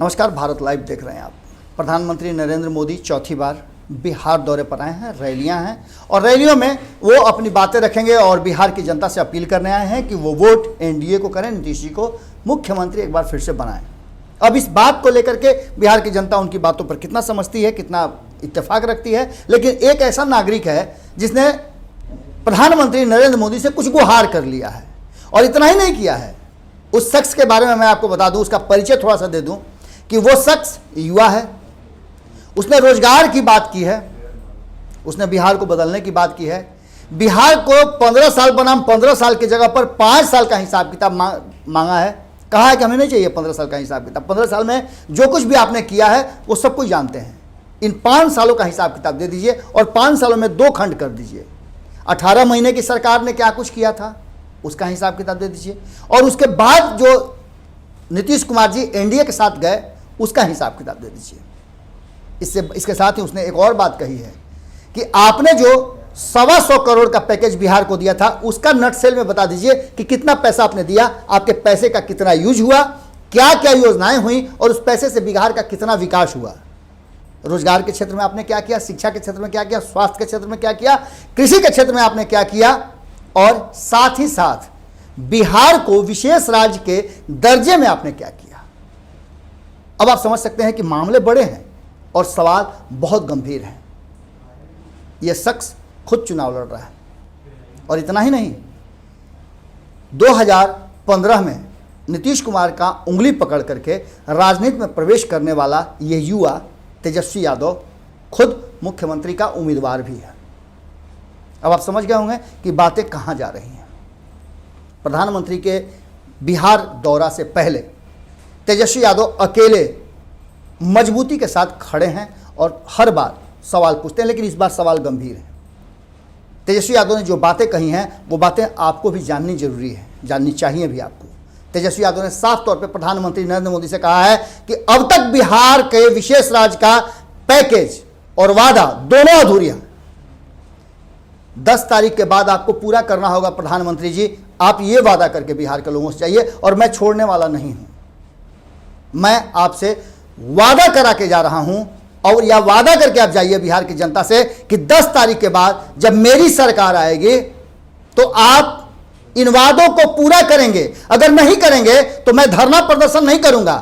नमस्कार, भारत लाइव देख रहे हैं आप। प्रधानमंत्री नरेंद्र मोदी चौथी बार बिहार दौरे पर आए हैं। रैलियां हैं और रैलियों में वो अपनी बातें रखेंगे और बिहार की जनता से अपील करने आए हैं कि वो वोट एनडीए को करें, नीतीश जी को मुख्यमंत्री एक बार फिर से बनाएं। अब इस बात को लेकर के बिहार की जनता उनकी बातों पर कितना समझती है, कितना इत्तेफाक रखती है, लेकिन एक ऐसा नागरिक है जिसने प्रधानमंत्री नरेंद्र मोदी से कुछ गुहार कर लिया है। और इतना ही नहीं किया है, उस शख्स के बारे में मैं आपको बता दूं, उसका परिचय थोड़ा सा दे दूं कि वो शख्स युवा है। उसने रोजगार की बात की है, उसने बिहार को बदलने की बात की है। बिहार को 15 साल बनाम 15 साल की जगह पर 5 साल का हिसाब किताब मांगा है। कहा है कि हमें नहीं चाहिए 15 साल का हिसाब किताब, 15 साल में जो कुछ भी आपने किया है वो सब कुछ जानते हैं। इन 5 सालों का हिसाब किताब दे दीजिए और 5 सालों में 2 खंड कर दीजिए। 18 महीने की सरकार ने क्या कुछ किया था उसका हिसाब किताब दे दीजिए, और उसके बाद जो नीतीश कुमार जी एनडीए के साथ गए उसका हिसाब किताब दे दीजिए। इसके साथ ही उसने एक और बात कही है कि आपने जो 125 करोड़ का पैकेज बिहार को दिया था उसका नटसेल में बता दीजिए कि कितना पैसा आपने दिया, आपके पैसे का कितना यूज हुआ, क्या क्या योजनाएं हुई और उस पैसे से बिहार का कितना विकास हुआ। रोजगार के क्षेत्र में आपने क्या किया, शिक्षा के क्षेत्र में क्या किया, स्वास्थ्य के क्षेत्र में क्या किया, कृषि के क्षेत्र में आपने क्या किया, और साथ ही साथ बिहार को विशेष राज्य के दर्जे में आपने क्या किया। अब आप समझ सकते हैं कि मामले बड़े हैं और सवाल बहुत गंभीर हैं। यह शख्स खुद चुनाव लड़ रहा है और इतना ही नहीं, 2015 में नीतीश कुमार का उंगली पकड़ करके राजनीति में प्रवेश करने वाला यह युवा तेजस्वी यादव खुद मुख्यमंत्री का उम्मीदवार भी है। अब आप समझ गए होंगे कि बातें कहां जा रही हैं। प्रधानमंत्री के बिहार दौरा से पहले तेजस्वी यादव अकेले मजबूती के साथ खड़े हैं और हर बार सवाल पूछते हैं, लेकिन इस बार सवाल गंभीर है। तेजस्वी यादव ने जो बातें कही हैं वो बातें आपको भी जाननी जरूरी है, जाननी चाहिए भी आपको। तेजस्वी यादव ने साफ तौर पे प्रधानमंत्री नरेंद्र मोदी से कहा है कि अब तक बिहार के विशेष राज्य का पैकेज और वादा दोनों अधूरे हैं। 10 तारीख के बाद आपको पूरा करना होगा प्रधानमंत्री जी, आप ये वादा करके बिहार के लोगों से चाहिए, और मैं छोड़ने वाला नहीं हूं। मैं आपसे वादा करा के जा रहा हूं और यह वादा करके आप जाइए बिहार की जनता से कि 10 तारीख के बाद जब मेरी सरकार आएगी तो आप इन वादों को पूरा करेंगे। अगर नहीं करेंगे तो मैं धरना प्रदर्शन नहीं करूंगा,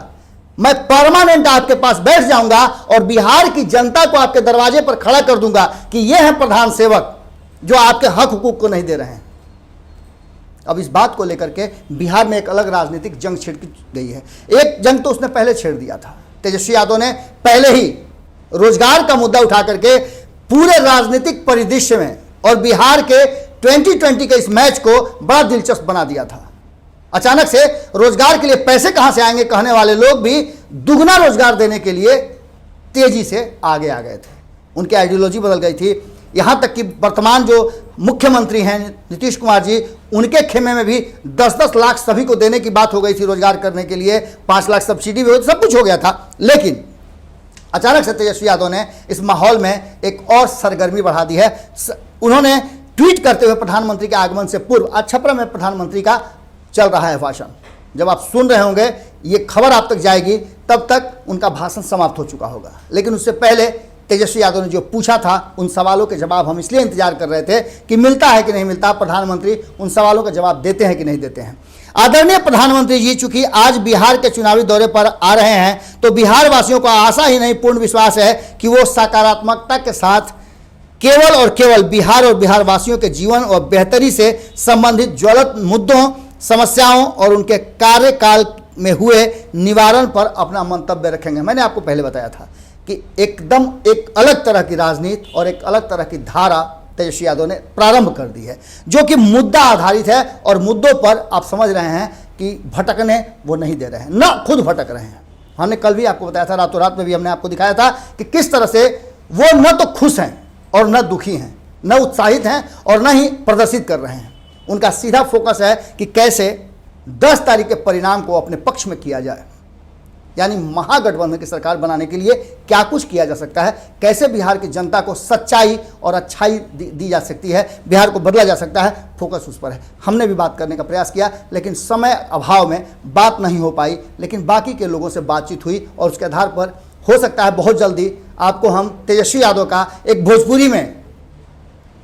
मैं परमानेंट आपके पास बैठ जाऊंगा और बिहार की जनता को आपके दरवाजे पर खड़ा कर दूंगा कि यह है प्रधान सेवक जो आपके हक हुकूक को नहीं दे रहे हैं। अब इस बात को लेकर के बिहार में एक अलग राजनीतिक जंग छिड़ गई है। एक जंग तो उसने पहले छेड़ दिया था, तेजस्वी यादव ने पहले ही रोजगार का मुद्दा उठा करके पूरे राजनीतिक परिदृश्य में और बिहार के 2020 के इस मैच को बड़ा दिलचस्प बना दिया था। अचानक से रोजगार के लिए पैसे कहां से आएंगे कहने वाले लोग भी दुगना रोजगार देने के लिए तेजी से आगे आ गए थे। उनकी आइडियोलॉजी बदल गई थी। यहां तक कि वर्तमान जो मुख्यमंत्री हैं नीतीश कुमार जी, उनके खेमे में भी 10-10 लाख सभी को देने की बात हो गई थी रोजगार करने के लिए, 5 लाख सब्सिडी भी हो, सब कुछ हो गया था। लेकिन अचानक से तेजस्वी यादव ने इस माहौल में एक और सरगर्मी बढ़ा दी है। उन्होंने ट्वीट करते हुए प्रधानमंत्री के आगमन से पूर्व, आज छपरा में प्रधानमंत्री का चल रहा है भाषण, जब आप सुन रहे होंगे ये खबर आप तक जाएगी तब तक उनका भाषण समाप्त हो चुका होगा। लेकिन उससे पहले तेजस्वी यादव ने जो पूछा था उन सवालों के जवाब हम इसलिए इंतजार कर रहे थे कि मिलता है कि नहीं मिलता, प्रधानमंत्री उन सवालों का जवाब देते हैं कि नहीं देते हैं। आदरणीय प्रधानमंत्री जी, चूंकि आज बिहार के चुनावी दौरे पर आ रहे हैं तो बिहार वासियों को आशा ही नहीं पूर्ण विश्वास है कि वो सकारात्मकता के साथ केवल और केवल बिहार और बिहार वासियों के जीवन और बेहतरी से संबंधित ज्वलंत मुद्दों, समस्याओं और उनके कार्यकाल में हुए निवारण पर अपना मंतव्य रखेंगे। मैंने आपको पहले बताया था कि एकदम एक अलग तरह की राजनीति और एक अलग तरह की धारा तेजस्वी यादव ने प्रारंभ कर दी है, जो कि मुद्दा आधारित है और मुद्दों पर आप समझ रहे हैं कि भटकने वो नहीं दे रहे हैं, न खुद भटक रहे हैं। हमने कल भी आपको बताया था, रातों रात में भी हमने आपको दिखाया था कि किस तरह से वो न तो खुश हैं और न दुखी हैं, न उत्साहित हैं और न ही प्रदर्शित कर रहे हैं। उनका सीधा फोकस है कि कैसे 10 तारीख के परिणाम को अपने पक्ष में किया जाए। यानी महागठबंधन की सरकार बनाने के लिए क्या कुछ किया जा सकता है, कैसे बिहार की जनता को सच्चाई और अच्छाई दी जा सकती है, बिहार को बदला जा सकता है, फोकस उस पर है। हमने भी बात करने का प्रयास किया, लेकिन समय अभाव में बात नहीं हो पाई। लेकिन बाकी के लोगों से बातचीत हुई और उसके आधार पर हो सकता है बहुत जल्दी आपको हम तेजस्वी यादव का एक भोजपुरी में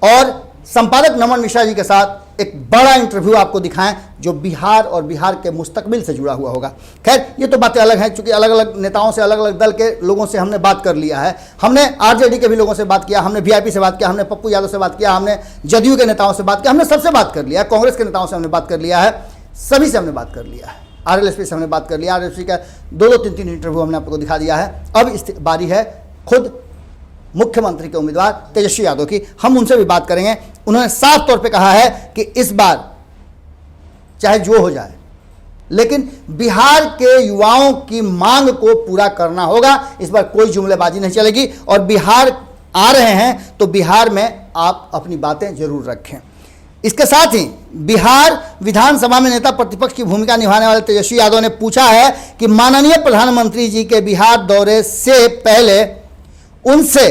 और संपादक नमन मिश्रा जी के साथ एक बड़ा इंटरव्यू आपको दिखाएं जो बिहार और बिहार के मुस्तकबिल से जुड़ा हुआ होगा। खैर, ये तो बातें अलग हैं, चूंकि अलग अलग नेताओं से, अलग अलग दल के लोगों से हमने बात कर लिया है। हमने आरजेडी के भी लोगों से बात किया, हमने वीआईपी से बात किया, हमने पप्पू यादव से बात किया, हमने जदयू के नेताओं से बात किया, हमने सबसे बात कर लिया है, कांग्रेस के नेताओं से हमने बात कर लिया है, सभी से हमने बात कर लिया है, आरएलएसपी से हमने बात कर लिया। आरएलएसपी का 2-3 इंटरव्यू हमने आपको दिखा दिया है। अब इस बारी है खुद मुख्यमंत्री के उम्मीदवार तेजस्वी यादव की, हम उनसे भी बात करेंगे। उन्होंने साफ तौर पे कहा है कि इस बार चाहे जो हो जाए, लेकिन बिहार के युवाओं की मांग को पूरा करना होगा। इस बार कोई जुमलेबाजी नहीं चलेगी और बिहार आ रहे हैं तो बिहार में आप अपनी बातें जरूर रखें। इसके साथ ही बिहार विधानसभा में नेता प्रतिपक्ष की भूमिका निभाने वाले तेजस्वी यादव ने पूछा है कि माननीय प्रधानमंत्री जी के बिहार दौरे से पहले उनसे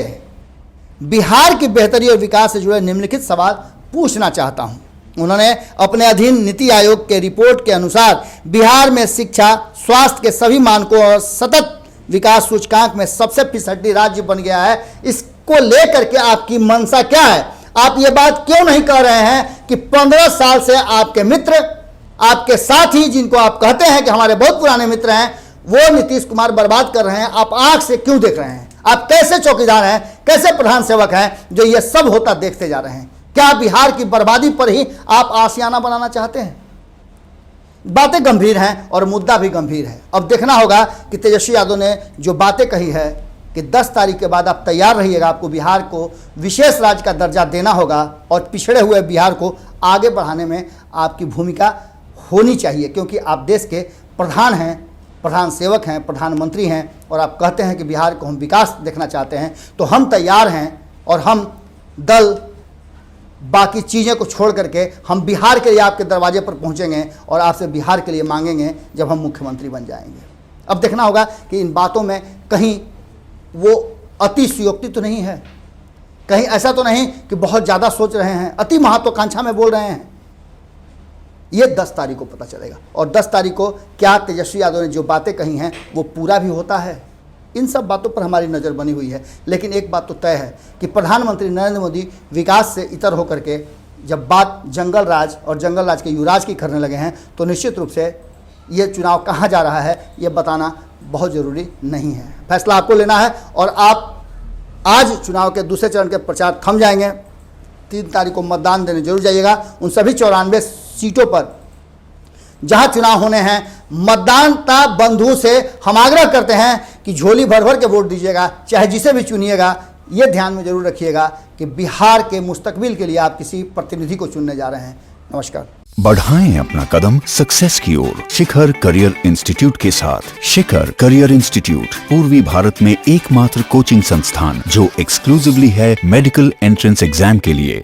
बिहार की बेहतरी और विकास से जुड़े निम्नलिखित सवाल पूछना चाहता हूं। उन्होंने अपने अधीन नीति आयोग के रिपोर्ट के अनुसार बिहार में शिक्षा, स्वास्थ्य के सभी मानकों और सतत विकास सूचकांक में सबसे पिछड़ी राज्य बन गया है। इसको लेकर के आपकी मंशा क्या है? आप ये बात क्यों नहीं कह रहे हैं कि 15 साल से आपके मित्र, आपके साथी, जिनको आप कहते हैं कि हमारे बहुत पुराने मित्र हैं, वो नीतीश कुमार बर्बाद कर रहे हैं, आप आंख से क्यों देख रहे हैं? आप कैसे चौकीदार हैं, कैसे प्रधान सेवक हैं जो ये सब होता देखते जा रहे हैं? क्या बिहार की बर्बादी पर ही आप आशियाना बनाना चाहते हैं? बातें गंभीर हैं और मुद्दा भी गंभीर है। अब देखना होगा कि तेजस्वी यादव ने जो बातें कही है कि 10 तारीख के बाद आप तैयार रहिएगा, आपको बिहार को विशेष राज्य का दर्जा देना होगा और पिछड़े हुए बिहार को आगे बढ़ाने में आपकी भूमिका होनी चाहिए, क्योंकि आप देश के प्रधान हैं, प्रधान सेवक हैं, प्रधानमंत्री हैं और आप कहते हैं कि बिहार को हम विकास देखना चाहते हैं। तो हम तैयार हैं और हम दल बाकी चीज़ें को छोड़ करके हम बिहार के लिए आपके दरवाजे पर पहुंचेंगे और आपसे बिहार के लिए मांगेंगे जब हम मुख्यमंत्री बन जाएंगे। अब देखना होगा कि इन बातों में कहीं वो अतिशयोक्ति तो नहीं है, कहीं ऐसा तो नहीं कि बहुत ज़्यादा सोच रहे हैं, अति महत्वाकांक्षा में बोल रहे हैं। ये 10 तारीख को पता चलेगा और 10 तारीख को क्या तेजस्वी यादव ने जो बातें कही हैं वो पूरा भी होता है। इन सब बातों पर हमारी नज़र बनी हुई है। लेकिन एक बात तो तय है कि प्रधानमंत्री नरेंद्र मोदी विकास से इतर होकर के जब बात जंगल राज और जंगल राज के युवराज की करने लगे हैं तो निश्चित रूप से ये चुनाव कहाँ जा रहा है ये बताना बहुत ज़रूरी नहीं है। फैसला आपको लेना है और आप आज चुनाव के दूसरे चरण के प्रचार थम जाएंगे। 3 तारीख को मतदान देने जरूर जाइएगा। उन सभी 94 सीटों पर जहां चुनाव होने हैं, मतदाता बंधु से हम आग्रह करते हैं कि झोली भर भर के वोट दीजिएगा, चाहे जिसे भी चुनिएगा। ये ध्यान में जरूर रखिएगा कि बिहार के मुस्तकबिल के लिए आप किसी प्रतिनिधि को चुनने जा रहे हैं। नमस्कार। बढ़ाएं अपना कदम सक्सेस की ओर शिखर करियर इंस्टीट्यूट के साथ। शिखर करियर इंस्टीट्यूट पूर्वी भारत में एकमात्र कोचिंग संस्थान जो एक्सक्लूसिवली है मेडिकल एंट्रेंस एग्जाम के लिए।